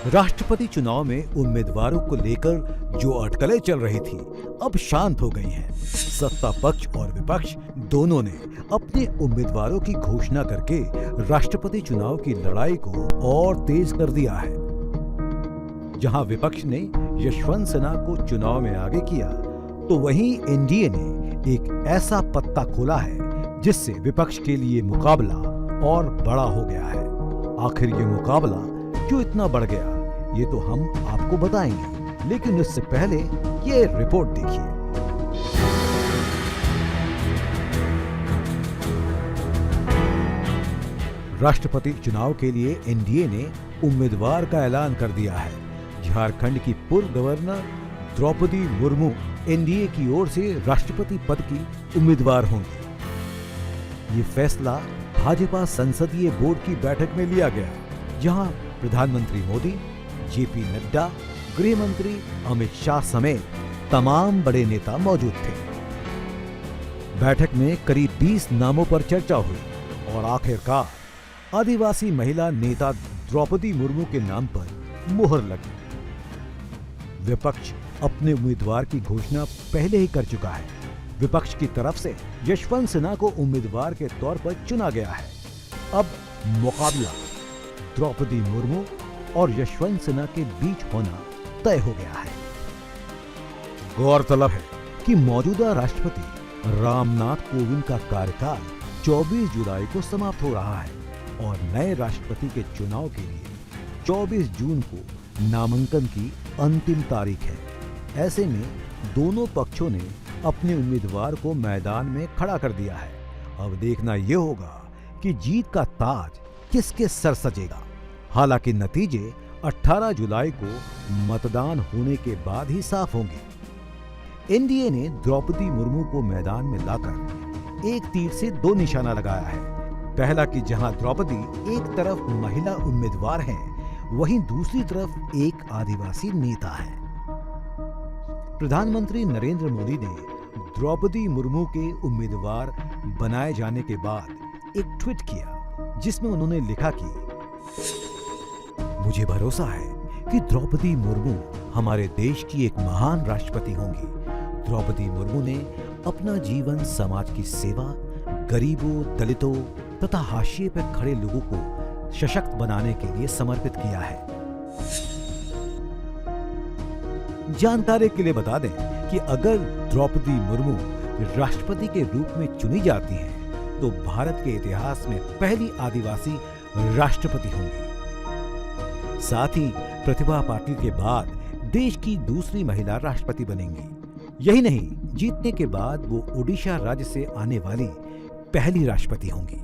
राष्ट्रपति चुनाव में उम्मीदवारों को लेकर जो अटकलें चल रही थी, अब शांत हो गई हैं। सत्ता पक्ष और विपक्ष दोनों ने अपने उम्मीदवारों की घोषणा करके राष्ट्रपति चुनाव की लड़ाई को और तेज कर दिया है। जहां विपक्ष ने यशवंत सिन्हा को चुनाव में आगे किया, तो वहीं एनडीए ने एक ऐसा पत्ता खोला है जिससे विपक्ष के लिए मुकाबला और बड़ा हो गया है। आखिर ये मुकाबला क्यों इतना बढ़ गया, ये तो हम आपको बताएंगे, लेकिन इससे पहले ये रिपोर्ट देखिए। राष्ट्रपति चुनाव के लिए एनडीए ने उम्मीदवार का ऐलान कर दिया है। झारखंड की पूर्व गवर्नर द्रौपदी मुर्मू एनडीए की ओर से राष्ट्रपति पद की उम्मीदवार होंगी। ये फैसला भाजपा संसदीय बोर्ड की बैठक में लिया गया, जहां प्रधानमंत्री मोदी, जेपी नड्डा, गृह मंत्री अमित शाह समेत तमाम बड़े नेता मौजूद थे। बैठक में करीब 20 नामों पर चर्चा हुई और आखिरकार आदिवासी महिला नेता द्रौपदी मुर्मू के नाम पर मुहर लगी। विपक्ष अपने उम्मीदवार की घोषणा पहले ही कर चुका है। विपक्ष की तरफ से यशवंत सिन्हा को उम्मीदवार के तौर पर चुना गया है। अब मुकाबला द्रौपदी मुर्मू और यशवंत सिन्हा के बीच होना तय हो गया है। गौरतलब है कि मौजूदा राष्ट्रपति रामनाथ कोविंद का कार्यकाल 24 जुलाई को समाप्त हो रहा है और नए राष्ट्रपति के चुनाव के लिए 24 जून को नामांकन की अंतिम तारीख है। ऐसे में दोनों पक्षों ने अपने उम्मीदवार को मैदान में खड़ा कर दिया है। अब देखना यह होगा कि जीत का ताज किसके सर सजेगा। हालांकि नतीजे 18 जुलाई को मतदान होने के बाद ही साफ होंगे। एनडीए ने द्रौपदी मुर्मू को मैदान में लाकर एक तीर से 2 निशाना लगाया है। पहला कि जहां द्रौपदी एक तरफ महिला उम्मीदवार हैं, वहीं दूसरी तरफ एक आदिवासी नेता है। प्रधानमंत्री नरेंद्र मोदी ने द्रौपदी मुर्मू के उम्मीदवार बनाए जाने के बाद एक ट्वीट किया, जिसमें उन्होंने लिखा कि मुझे भरोसा है कि द्रौपदी मुर्मू हमारे देश की एक महान राष्ट्रपति होंगी। द्रौपदी मुर्मू ने अपना जीवन समाज की सेवा, गरीबों, दलितों तथा हाशिए पर खड़े लोगों को सशक्त बनाने के लिए समर्पित किया है। जानकारी के लिए बता दें कि अगर द्रौपदी मुर्मू राष्ट्रपति के रूप में चुनी जाती हैं, तो भारत के इतिहास में पहली आदिवासी राष्ट्रपति होंगी। साथ ही प्रतिभा पाटिल के बाद देश की दूसरी महिला राष्ट्रपति बनेंगी। यही नहीं, जीतने के बाद वो ओडिशा राज्य से आने वाली पहली राष्ट्रपति होंगी।